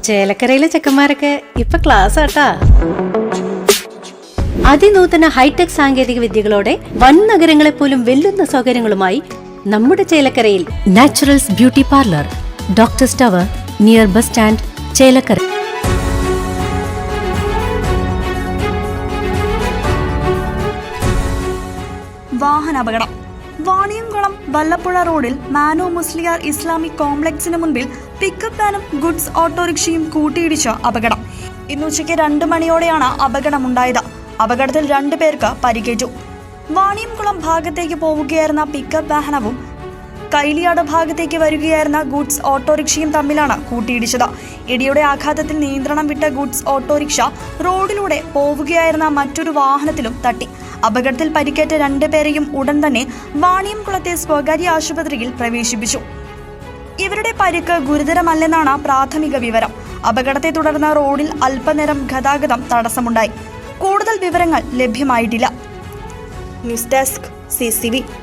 ചേലക്കരയിലെ ചെക്കന്മാരൊക്കെ ഇപ്പൊ ക്ലാസ് ആട്ടാ. അതിനൂതന ഹൈടെക് സാങ്കേതിക വിദ്യകളോടെ വൻ നഗരങ്ങളെ പോലും വെല്ലുന്ന സൗകര്യങ്ങളുമായി നമ്മുടെ ചേലക്കരയിൽ naturals beauty parlour, doctors tower, near bus stand, Chelakkara. വാഹനാപകടം. വാണിയംകുളം വല്ലപ്പുഴ റോഡിൽ മാനോ മുസ്ലിയാർ ഇസ്ലാമിക് കോംപ്ലക്സിന് മുൻപിൽ പിക്കപ്പ് വാനും ഗുഡ്സ് ഓട്ടോറിക്ഷയും കൂട്ടിയിടിച്ച അപകടം. ഇന്ന് ഉച്ചയ്ക്ക് 2 മണിയോടെയാണ് അപകടമുണ്ടായത്. അപകടത്തിൽ 2 പേർക്ക് പരിക്കേറ്റു. വാണിയംകുളം ഭാഗത്തേക്ക് പോവുകയായിരുന്ന പിക്കപ്പ് വാഹനവും കൈലിയാട് ഭാഗത്തേക്ക് വരികയായിരുന്ന ഗുഡ്സ് ഓട്ടോറിക്ഷയും തമ്മിലാണ് കൂട്ടിയിടിച്ചത്. ഇടിയുടെ ആഘാതത്തിൽ നിയന്ത്രണം വിട്ട ഗുഡ്സ് ഓട്ടോറിക്ഷ റോഡിലൂടെ പോവുകയായിരുന്ന മറ്റൊരു വാഹനത്തിലും തട്ടി. അപകടത്തിൽ പരിക്കേറ്റ 2 പേരെയും ഉടൻ തന്നെ വാണിയംകുളത്തെ സ്വകാര്യ ആശുപത്രിയിൽ പ്രവേശിപ്പിച്ചു. ഇവരുടെ പരിക്ക് ഗുരുതരമല്ലെന്നാണ് പ്രാഥമിക വിവരം. അപകടത്തെ തുടർന്ന് റോഡിൽ അല്പനേരം ഗതാഗതം തടസ്സമുണ്ടായി. കൂടുതൽ വിവരങ്ങൾ ലഭ്യമായിട്ടില്ല. News desk CCV.